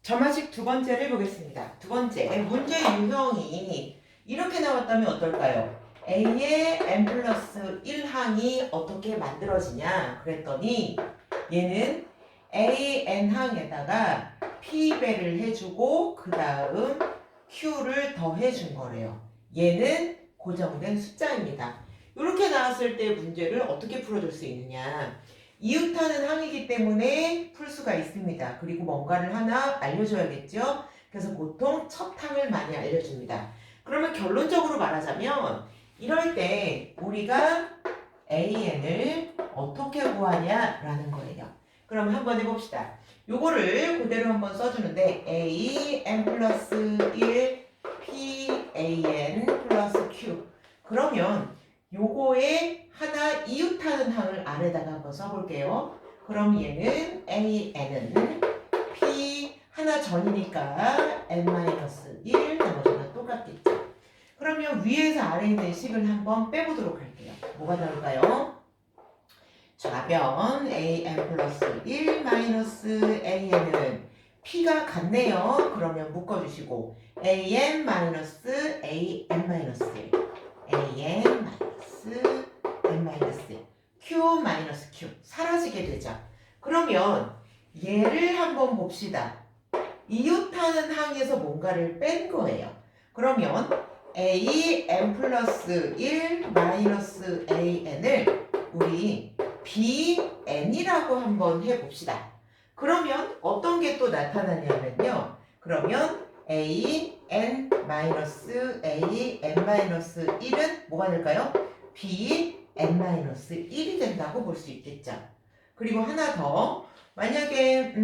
점화식 두 번째를 보겠습니다. 두 번째, 문제 유형이 이렇게 나왔다면 어떨까요? A의 n 플러스 1항이 어떻게 만들어지냐 그랬더니 얘는 A n항에다가 P배를 해주고 그 다음 Q를 더해준 거래요. 얘는 고정된 숫자입니다. 이렇게 나왔을 때 문제를 어떻게 풀어줄 수 있느냐. 이웃하는 항이기 때문에 풀 수가 있습니다. 그리고 뭔가를 하나 알려줘야겠죠? 그래서 보통 첫 항을 많이 알려줍니다. 그러면 결론적으로 말하자면 이럴 때 우리가 AN을 어떻게 구하냐라는 거예요. 그럼 한번 해봅시다. 요거를 그대로 한번 써주는데 A, N 플러스 1, P, AN 플러스 Q. 그러면 요거에 하나 이웃하는 항을 아래다가 한번 써볼게요. 그럼 얘는 AN은 P 하나 전이니까 N-1 나머지는 똑같겠죠. 그러면 위에서 아래에 있는 식을 한번 빼보도록 할게요. 뭐가 다를까요? 좌변 AN 플러스 1 마이너스 AN은 P가 같네요. 그러면 묶어주시고 AN 마이너스 AN 마이너스 1 AN 마이너스 N 마이너스 1 Q 마이너스 Q 사라지게 되죠. 그러면 얘를 한번 봅시다. 이웃하는 항에서 뭔가를 뺀 거예요. 그러면 A N 플러스 1 마이너스 AN을 우리 BN이라고 한번 해봅시다. 그러면 어떤 게 또 나타나냐면요. 그러면 A, N 마이너스 A, N 마이너스 1은 뭐가 될까요? B, N 마이너스 1이 된다고 볼 수 있겠죠. 그리고 하나 더. 만약에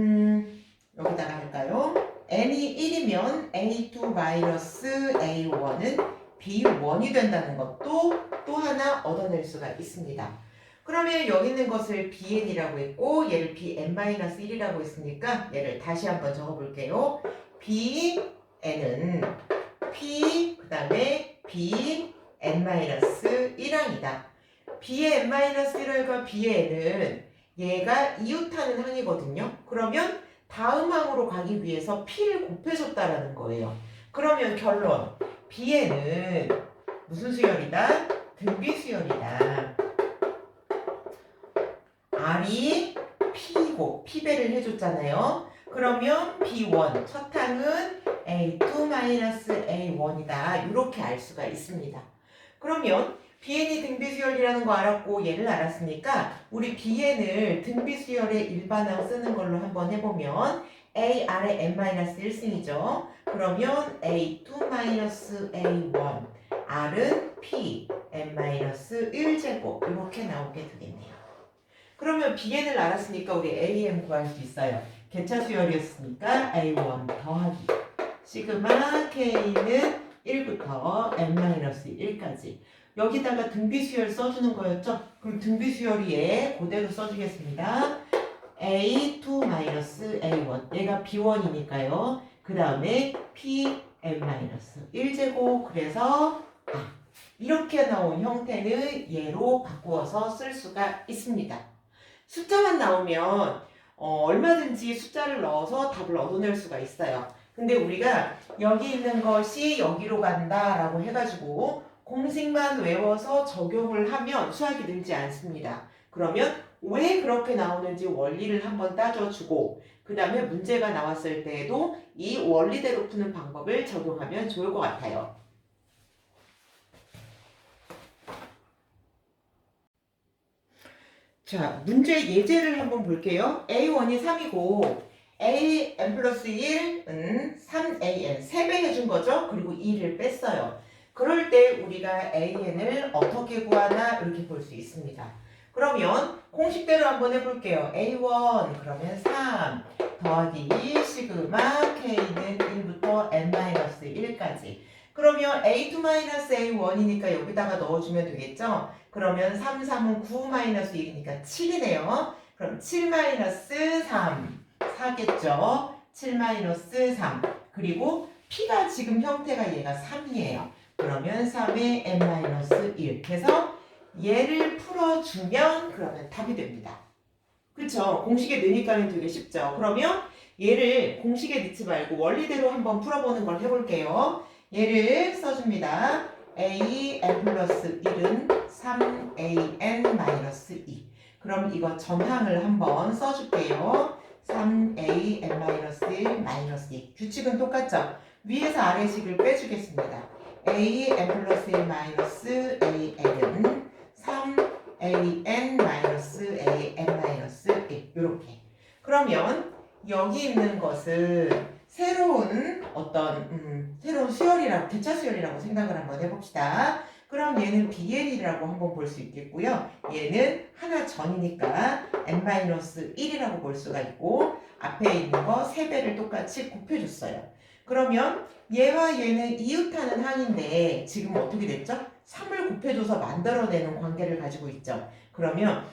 여기다가 할까요? N이 1이면 A2 마이너스 A1은 B1이 된다는 것도 또 하나 얻어낼 수가 있습니다. 그러면 여기 있는 것을 BN이라고 했고 얘를 BN-1이라고 했으니까 얘를 다시 한번 적어볼게요. BN은 P 그 다음에 BN-1항이다. B의 N-1과 B의 N은 얘가 이웃하는 항이거든요. 그러면 다음 항으로 가기 위해서 P를 곱해줬다라는 거예요. 그러면 결론 B에는 무슨 수열이다? 등비 수열이다. R이 P고 P배를 해줬잖아요. 그러면 B1 첫 항은 A2-A1이다. 이렇게 알 수가 있습니다. 그러면 BN이 등비수열이라는 거 알았고 얘를 알았으니까 우리 BN을 등비수열의 일반항 쓰는 걸로 한번 해보면 A 아래 N-1승이죠. 그러면 A2-A1 R은 P N-1제곱 이렇게 나오게 되겠네요. 그러면 BN을 알았으니까 우리 AM 구할 수 있어요. 개차 수열이었으니까 A1 더하기 시그마 K는 1부터 N-1까지 여기다가 등비수열 써주는 거였죠? 그럼 등비수열이 얘 그대로 써주겠습니다. A2-A1 얘가 B1이니까요. 그 다음에 Pn-1제곱 그래서 이렇게 나온 형태는 얘로 바꾸어서 쓸 수가 있습니다. 숫자만 나오면 얼마든지 숫자를 넣어서 답을 얻어낼 수가 있어요. 근데 우리가 여기 있는 것이 여기로 간다 라고 해가지고 공식만 외워서 적용을 하면 수학이 늘지 않습니다. 그러면 왜 그렇게 나오는지 원리를 한번 따져주고 그 다음에 문제가 나왔을 때에도 이 원리대로 푸는 방법을 적용하면 좋을 것 같아요. 자, 문제 예제를 한번 볼게요. A1이 3이고 AN 플러스 1은 3AN 3배 해준 거죠. 그리고 2를 뺐어요. 그럴 때 우리가 AN을 어떻게 구하나 이렇게 볼 수 있습니다. 그러면 공식대로 한번 해볼게요. A1 그러면 3 더하기 시그마 K는 1부터 N-1까지 그러면 A2-A1이니까 여기다가 넣어주면 되겠죠? 그러면 3, 3은 9-1이니까 7이네요. 그럼 7-3 4겠죠? 7-3 그리고 P가 지금 형태가 얘가 3이에요. 그러면 3의 N-1 해서 얘를 풀어주면 그러면 답이 됩니다. 그쵸? 공식에 넣으니까는 되게 쉽죠? 그러면 얘를 공식에 넣지 말고 원리대로 한번 풀어보는 걸 해볼게요. 얘를 써줍니다. a n 플러스 1은 3an 마이너스 2. 그럼 이거 전항을 한번 써줄게요. 3an 마이너스 1 마이너스 2. 규칙은 똑같죠? 위에서 아래식을 빼주겠습니다. an 플러스 1 마이너스 an은 3an 마이너스 an 마이너스 1. 이렇게. 그러면 여기 있는 것은 새로운 새로운 수열이라고, 대차 수열이라고 생각을 한번 해봅시다. 그럼 얘는 bn이라고 한번 볼 수 있겠고요. 얘는 하나 전이니까 n-1이라고 볼 수가 있고, 앞에 있는 거 3배를 똑같이 곱해줬어요. 그러면 얘와 얘는 이웃하는 항인데 지금 어떻게 됐죠? 3을 곱해줘서 만들어내는 관계를 가지고 있죠. 그러면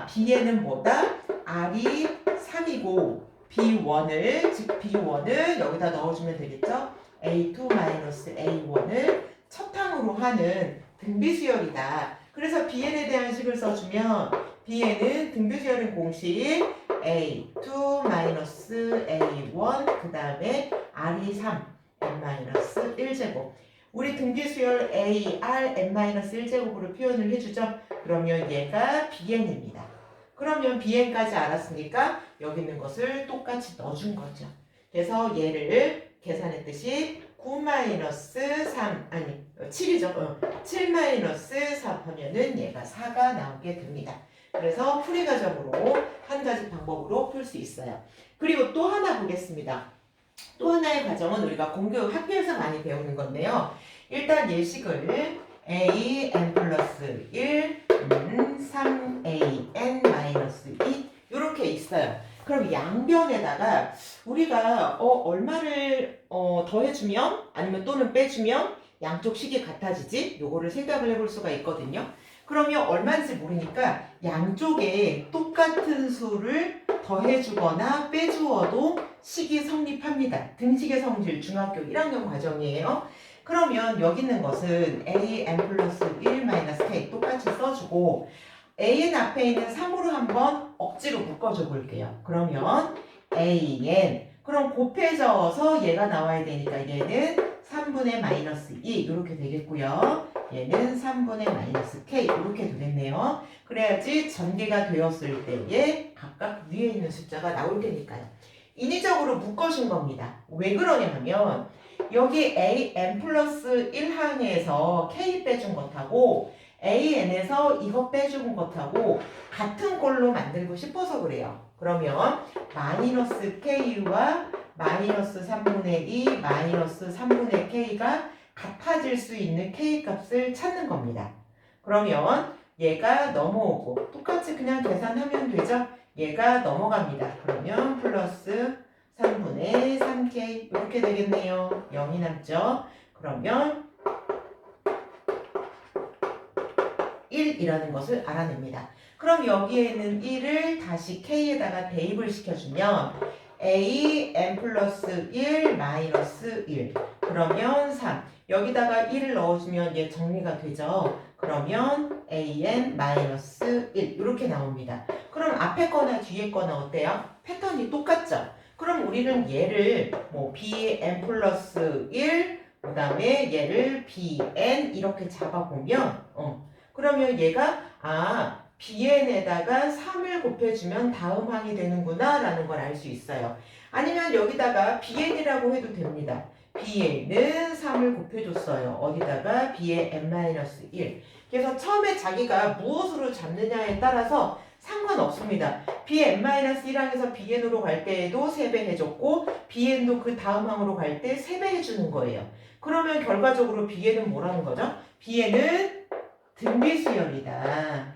bn은 뭐다? r이 3이고 B1을, 즉 B1을 여기다 넣어주면 되겠죠? A2-A1을 첫 항으로 하는 등비수열이다. 그래서 Bn에 대한 식을 써주면 Bn은 등비수열인 공식 A2-A1 그 다음에 R이 3, N-1제곱. 우리 등비수열 A, R, N-1제곱으로 표현을 해주죠? 그러면 얘가 Bn입니다. 그러면 bn까지 알았으니까 여기 있는 것을 똑같이 넣어준 거죠. 그래서 얘를 계산했듯이 9-3 아니 7이죠. 7-3 하면은 얘가 4가 나오게 됩니다. 그래서 풀이 과정으로 한 가지 방법으로 풀 수 있어요. 그리고 또 하나 보겠습니다. 또 하나의 과정은 우리가 공교 학교에서 많이 배우는 건데요. 일단 예식을 an 플러스 1 3an 마이너스 2 이렇게 있어요. 그럼 양변에다가 우리가 얼마를 더해주면 아니면 또는 빼주면 양쪽 식이 같아지지? 요거를 생각을 해볼 수가 있거든요. 그러면 얼마인지 모르니까 양쪽에 똑같은 수를 더해주거나 빼주어도 식이 성립합니다. 등식의 성질 중학교 1학년 과정이에요. 그러면 여기 있는 것은 an 플러스 1 마이너스 k 똑같이 써주고 an 앞에 있는 3으로 한번 억지로 묶어줘 볼게요. 그러면 an 그럼 곱해져서 얘가 나와야 되니까 얘는 3분의 마이너스 2 이렇게 되겠고요. 얘는 3분의 마이너스 k 이렇게 되겠네요. 그래야지 전개가 되었을 때에 각각 위에 있는 숫자가 나올 테니까요. 인위적으로 묶어준 겁니다. 왜 그러냐 하면 여기 an 플러스 1항에서 k 빼준 것하고 an에서 이거 빼준 것하고 같은 꼴로 만들고 싶어서 그래요. 그러면 마이너스 k와 마이너스 3분의 2 마이너스 3분의 k가 같아질 수 있는 k 값을 찾는 겁니다. 그러면 얘가 넘어오고 똑같이 그냥 계산하면 되죠? 얘가 넘어갑니다. 그러면 플러스 3분의 3k 이렇게 되겠네요. 0이 남죠? 그러면 1이라는 것을 알아냅니다. 그럼 여기에는 1을 다시 k에다가 대입을 시켜주면 a n 플러스 1 마이너스 1 그러면 3 여기다가 1을 넣어주면 얘 정리가 되죠. 그러면 an 마이너스 1 이렇게 나옵니다. 그럼 앞에 거나 뒤에 거나 어때요? 패턴이 똑같죠? 그럼 우리는 얘를 bn 플러스 1 그 다음에 얘를 bn 이렇게 잡아보면 그러면 얘가 bn에다가 3을 곱해주면 다음 항이 되는구나 라는 걸 알 수 있어요. 아니면 여기다가 bn이라고 해도 됩니다. bn은 3을 곱해줬어요. 어디다가 b의 n-1 그래서 처음에 자기가 무엇으로 잡느냐에 따라서 상관없습니다. bn-1항에서 bn으로 갈 때에도 3배 해줬고 bn도 그 다음 항으로 갈 때 3배 해주는 거예요. 그러면 결과적으로 bn은 뭐라는 거죠? bn은 등비수열이다.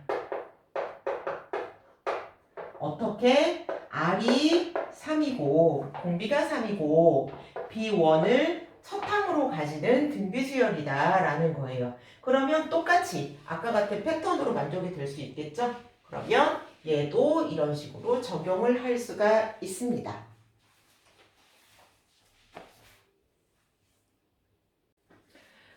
어떻게? R이 3이고 공비가 3이고 B1을 첫 항으로 가지는 등비수열이다 라는 거예요. 그러면 똑같이 아까 같은 패턴으로 만족이 될 수 있겠죠? 그러면 얘도 이런 식으로 적용을 할 수가 있습니다.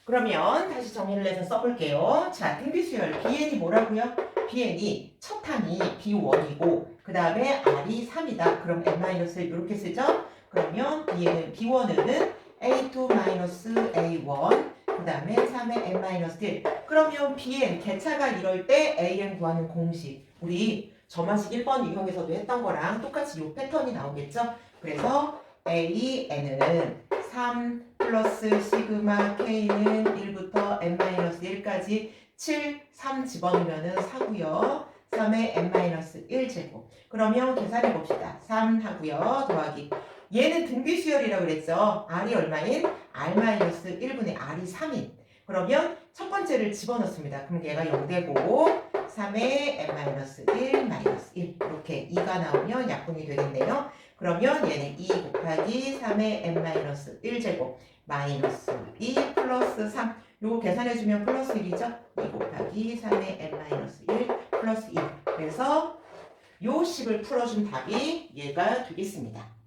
그러면 다시 정리를 해서 써볼게요. 자, 등비수열 bn이 뭐라고요? bn이 첫 항이 b1이고 그 다음에 r이 3이다. 그럼 n-1 이렇게 쓰죠? 그러면 bn은 b1은 a2-a1 그 다음에 3의 n-1 그러면 bn 개차가 이럴 때 an 구하는 공식 우리 점화식 1번 유형에서도 했던 거랑 똑같이 이 패턴이 나오겠죠? 그래서 an은 3 플러스 시그마 k는 1부터 n-1까지 7, 3 집어넣으면 4고요. 3의 n-1 제곱. 그러면 계산해 봅시다. 3 하고요. 더하기. 얘는 등비수열이라고 그랬죠. r이 얼마인? r-1분의 r이 3인. 그러면 첫 번째를 집어넣습니다. 그럼 얘가 0되고 3의 n-1 이렇게 2가 나오면 약분이 되겠네요. 그러면 얘는 2 곱하기 3의 n-1 제곱 마이너스 2 플러스 3 요거 계산해주면 플러스 1이죠? 2 곱하기 3의 n-1 플러스 1 그래서 요 식을 풀어준 답이 얘가 되겠습니다.